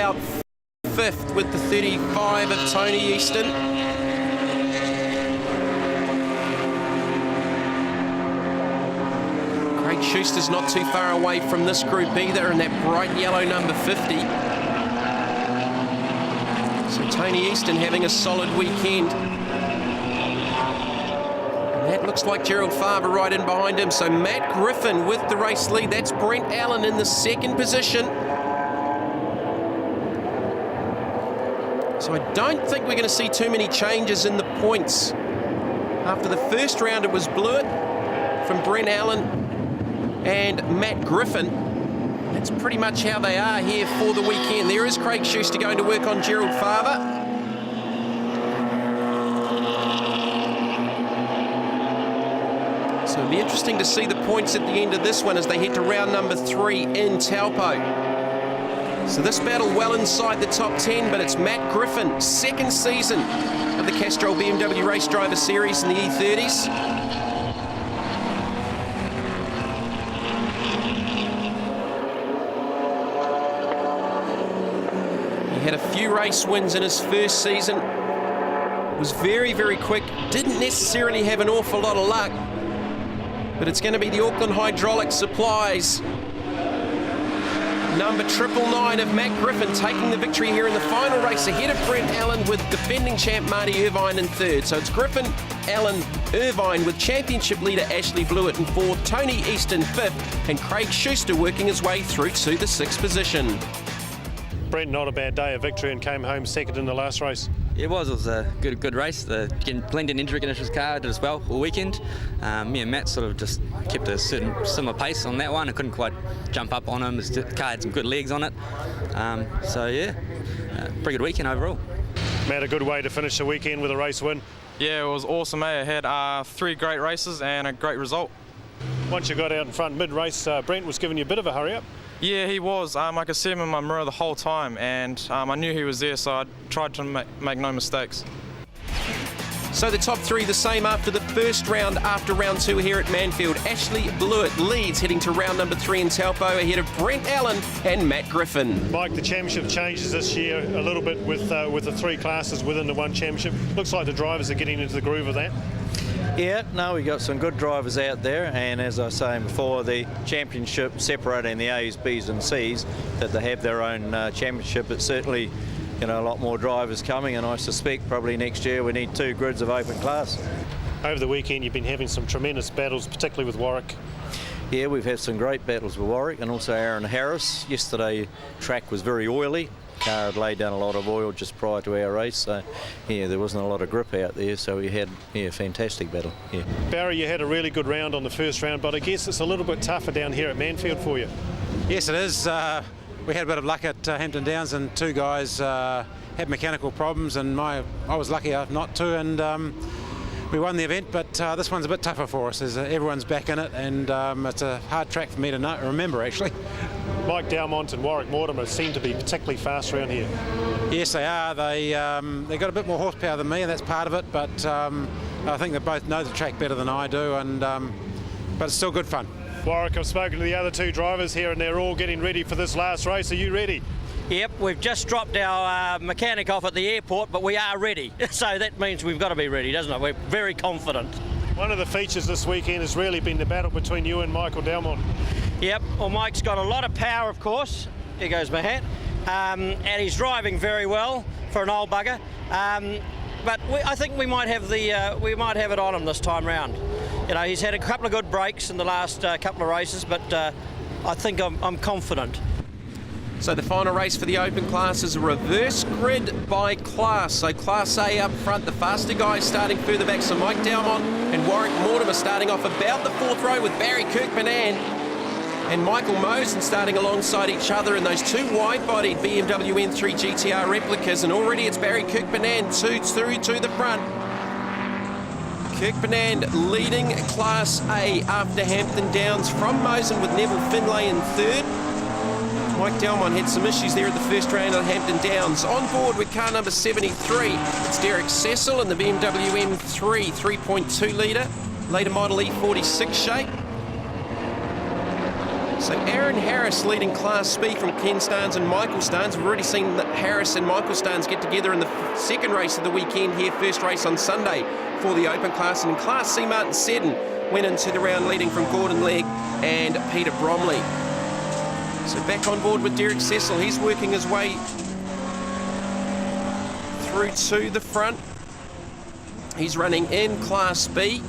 out fifth with the 35 of Tony Easton. Craig Schuster's not too far away from this group either in that bright yellow number 50. So Tony Easton having a solid weekend. And that looks like Gerald Farber right in behind him. So Matt Griffin with the race lead. That's Brent Allen in the second position. So I don't think we're going to see too many changes in the points. After the first round, it was Blewett from Brent Allen and Matt Griffin. That's pretty much how they are here for the weekend. There is Craig Schuster going to work on Gerald Farber. So it'll be interesting to see the points at the end of this one as they head to round number 3 in Taupo. So this battle well inside the top 10, but it's Matt Griffin, second season of the Castrol BMW Race Driver Series in the E30s. He had a few race wins in his first season. Was very, very quick. Didn't necessarily have an awful lot of luck, but it's going to be the Auckland Hydraulic Supplies number 999 of Matt Griffin taking the victory here in the final race ahead of Brent Allen with defending champ Marty Irvine in third. So it's Griffin, Allen, Irvine with championship leader Ashley Blewett in fourth, Tony Easton fifth, and Craig Schuster working his way through to the sixth position. Brent, not a bad day, a victory, and came home second in the last race. It was a good race. The blended entry conditions car did as well all weekend. Me and Matt sort of just kept a certain similar pace on that one. I couldn't quite jump up on him. The car had some good legs on it. So yeah, pretty good weekend overall. Matt, a good way to finish the weekend with a race win. Yeah, it was awesome. I had 3 great races and a great result. Once you got out in front mid-race, Brent was giving you a bit of a hurry up. Yeah, he was. I could see him in my mirror the whole time, and I knew he was there, so I tried to make no mistakes. So the top 3 the same after the first round. After round 2 here at Manfeild, Ashley Blewett leads heading to round number 3 in Taupo ahead of Brent Allen and Matt Griffin. Mike, the championship changes this year a little bit with the 3 classes within the one championship. Looks like the drivers are getting into the groove of that. Yeah, no, we got some good drivers out there, and as I was saying before, the championship separating the A's, B's and C's, that they have their own championship. It's certainly, a lot more drivers coming, and I suspect probably next year we need 2 grids of open class. Over the weekend you've been having some tremendous battles, particularly with Warwick. Yeah, we've had some great battles with Warwick and also Aaron Harris. Yesterday track was very oily. Car had laid down a lot of oil just prior to our race, so yeah, there wasn't a lot of grip out there, so we had a fantastic battle. Yeah. Barry, you had a really good round on the first round, but I guess it's a little bit tougher down here at Manfeild for you. Yes, it is. We had a bit of luck at Hampton Downs, and 2 guys had mechanical problems, and I was lucky enough not to, and we won the event, but this one's a bit tougher for us as everyone's back in it, and it's a hard track for me to remember actually. Mike Dalmont and Warwick Mortimer seem to be particularly fast around here. Yes, they are. They got a bit more horsepower than me, and that's part of it, but I think they both know the track better than I do, and but it's still good fun. Warwick, I've spoken to the other 2 drivers here, and they're all getting ready for this last race. Are you ready? Yep, we've just dropped our mechanic off at the airport, but we are ready. So that means we've got to be ready, doesn't it? We're very confident. One of the features this weekend has really been the battle between you and Michael Dalmont. Yep, well, Mike's got a lot of power, of course. Here goes my hat. And he's driving very well for an old bugger. But I think we might have it on him this time round. He's had a couple of good breaks in the last couple of races, but I think I'm confident. So the final race for the open class is a reverse grid by class. So Class A up front, the faster guys starting further back. So Mike Dalmont and Warwick Mortimer starting off about the 4th row with Barry Kirkman and Michael Mosen starting alongside each other in those 2 wide-bodied BMW M3 GTR replicas. And already it's Barry Kirkman through to the front. Kirkman leading Class A after Hampton Downs from Mosen with Neville Finlay in 3rd. Mike Dalmont had some issues there at the first round at Hampton Downs. On board with car number 73, it's Derek Cecil in the BMW M3 3.2 litre, later model E46 shape. So Aaron Harris leading Class B from Ken Starnes and Michael Starnes. We've already seen that Harris and Michael Starnes get together in the second race of the weekend here, first race on Sunday for the open class. And in Class C, Martin Seddon went into the round leading from Gordon Legg and Peter Bromley. So back on board with Derek Cecil. He's working his way through to the front. He's running in Class B.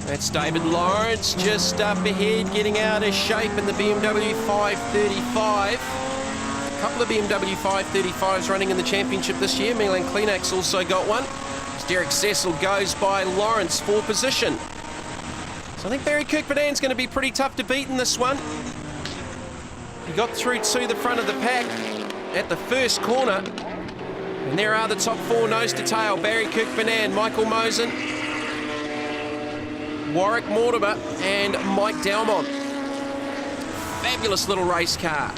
That's David Lawrence just up ahead, getting out of shape in the BMW 535. A couple of BMW 535s running in the championship this year. Milan Klinak's also got one. As Derek Cecil goes by Lawrence for position. So I think Barry Kirkpadan's going to be pretty tough to beat in this one. He got through to the front of the pack at the first corner. And there are the top four nose to tail. Barry Kirkpadan, Michael Mosen, Warwick Mortimer and Mike Dalmont. Fabulous little race car.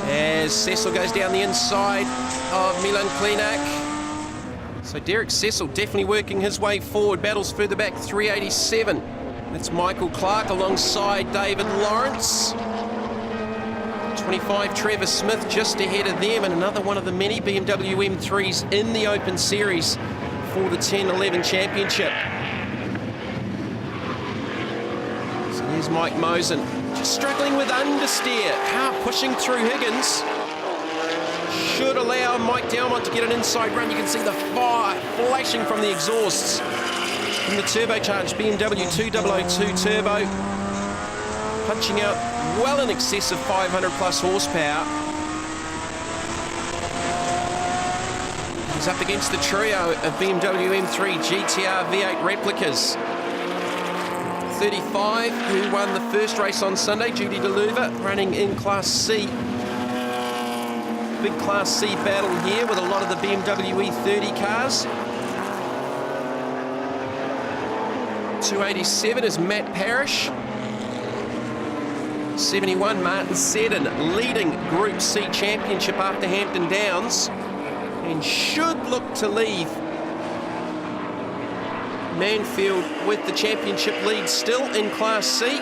As Cecil goes down the inside of Milan Klinak. So Derek Cecil definitely working his way forward. Battles further back, 387. That's Michael Clark alongside David Lawrence. 25 Trevor Smith just ahead of them, and another one of the many BMW M3s in the Open Series for the 10-11 Championship. So there's Mike Mosen, just struggling with understeer. Car pushing through Higgins. Should allow Mike Dalmont to get an inside run. You can see the fire flashing from the exhausts from the turbocharged BMW 2002 Turbo, punching out well in excess of 500 plus horsepower. He's up against the trio of BMW M3 GTR V8 replicas. 35, who won the first race on Sunday, Judy DeLuva, running in Class C. Big Class C battle here with a lot of the BMW E30 cars. 287 is Matt Parrish. 71, Martin Seddon, leading Group C Championship after Hampton Downs, and should look to leave Manfeild with the championship lead still in Class C.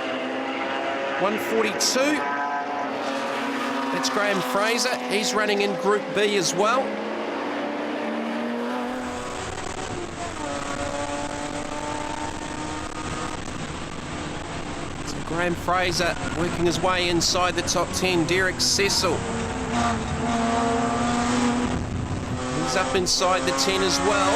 142. That's Graham Fraser. He's running in Group B as well. Graham Fraser working his way inside the top 10. Derek Cecil. He's up inside the 10 as well.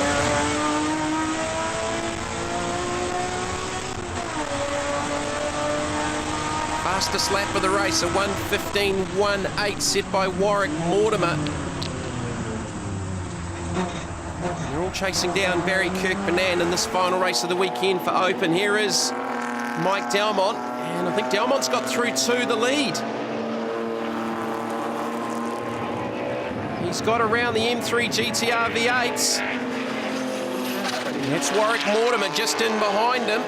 Fastest lap of the race, a 1:15.18 set by Warwick Mortimer. They're all chasing down Barry Kirkpadan in this final race of the weekend for Open. Here is Mike Dalmont. And I think Dalmont's got through to the lead. He's got around the M3 GTR V8s. That's Warwick Mortimer just in behind him.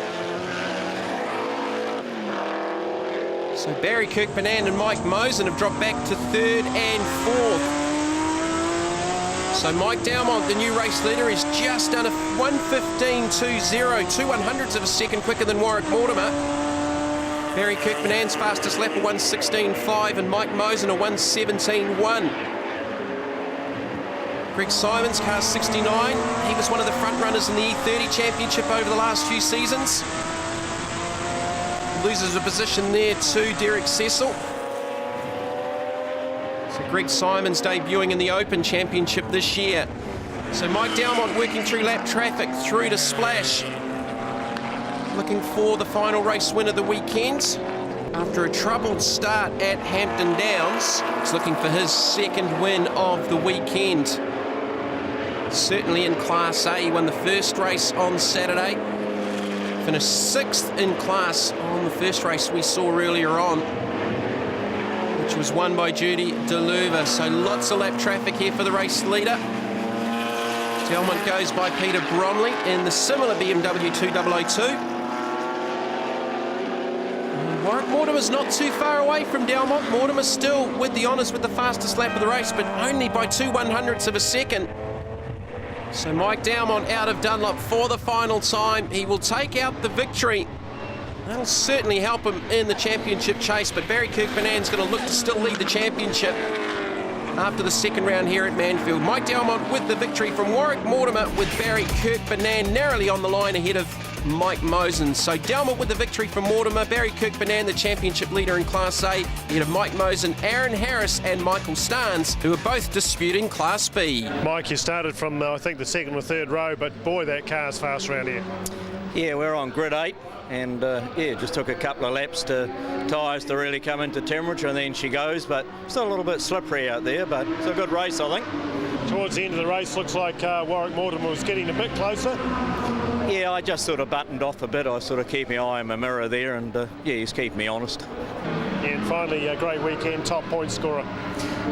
So Barry Kirkpadan and Mike Mosen have dropped back to third and fourth. So Mike Dalmont, the new race leader, is just done a 1:15.20, 2/100ths of a second quicker than Warwick Mortimer. Barry Kirkpadan's fastest lap, a 1:16.5, and Mike Mosen, a 1:17.1. Greg Simons, car 69. He was one of the front runners in the E30 Championship over the last few seasons. Loses a position there to Derek Cecil. So Greg Simons debuting in the Open Championship this year. So Mike Dalmont working through lap traffic through to Splash. Looking for the final race win of the weekend. After a troubled start at Hampton Downs, he's looking for his second win of the weekend. Certainly in Class A, he won the first race on Saturday. Finished 6th in class on the first race we saw earlier on, which was won by Judy DeLuva. So lots of lap traffic here for the race leader. Dalmont goes by Peter Bromley in the similar BMW 2002. Warwick Mortimer's not too far away from Dalmont. Mortimer still with the honours with the fastest lap of the race, but only by 2/100ths of a second. So Mike Dowmont out of Dunlop for the final time. He will take out the victory. That'll certainly help him in the championship chase, but Barry Kirkbanan's going to look to still lead the championship after the second round here at Manfeild. Mike Dowmont with the victory from Warwick Mortimer, with Barry Kirkbanan narrowly on the line ahead of Mike Mosen. So Dowmont with the victory from Mortimer, Barry Kirkbanan the championship leader in Class A, ahead of Mike Mosen, Aaron Harris and Michael Starnes, who are both disputing Class B. Mike, you started from, I think, the second or third row, but boy, that car's fast around here. Yeah, we're on grid 8, and yeah, just took a couple of laps to tyres to really come into temperature, and then she goes, but still a little bit slippery out there, but it's a good race, I think. Towards the end of the race, looks like Warwick Mortimer was getting a bit closer. Yeah, I just sort of buttoned off a bit. I sort of keep my eye on my mirror there, and yeah, he's keeping me honest. And finally, a great weekend, top point scorer.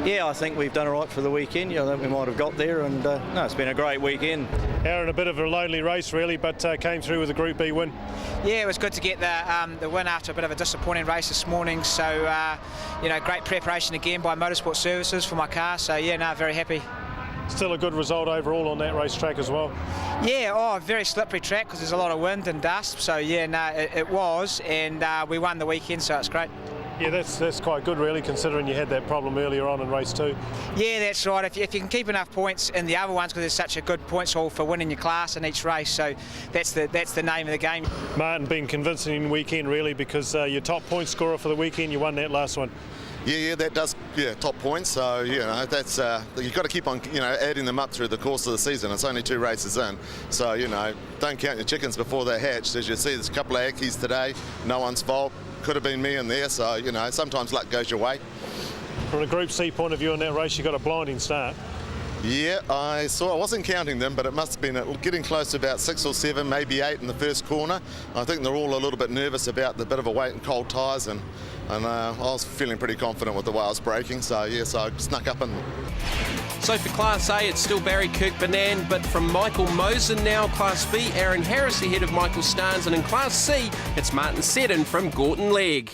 Yeah, I think we've done all right for the weekend. I think we might have got there, and no, it's been a great weekend. Aaron, a bit of a lonely race really, but came through with a Group B win. Yeah, it was good to get the win after a bit of a disappointing race this morning. So, you know, great preparation again by Motorsport Services for my car. So, yeah, no, very happy. Still a good result overall on that racetrack as well. Yeah, very slippery track because there's a lot of wind and dust. So, yeah, no, it was, and we won the weekend, so it's great. Yeah, that's quite good really, considering you had that problem earlier on in race 2. Yeah, that's right. If you can keep enough points in the other ones, because there's such a good points haul for winning your class in each race, so that's the name of the game. Martin, been convincing weekend really, because your top point scorer for the weekend, you won that last one. Yeah, that does, top points. So, you know, that's you've got to keep on, adding them up through the course of the season. It's only 2 races in, so don't count your chickens before they're hatched. As you see, there's a couple of Ackies today, no one's fault. Could have been me in there, so sometimes luck goes your way. From a Group C point of view in that race, you got a blinding start. Yeah, I wasn't counting them, but it must have been getting close to about 6 or 7, maybe 8 in the first corner. I think they're all a little bit nervous about the bit of a weight and cold tyres, and I was feeling pretty confident with the way I was braking, so yeah, so I snuck up in. So for Class A, it's still Barry Kirkbanan, but from Michael Mosen now, Class B, Aaron Harris ahead of Michael Starnes, and in Class C, it's Martin Seddon from Gorton Legg.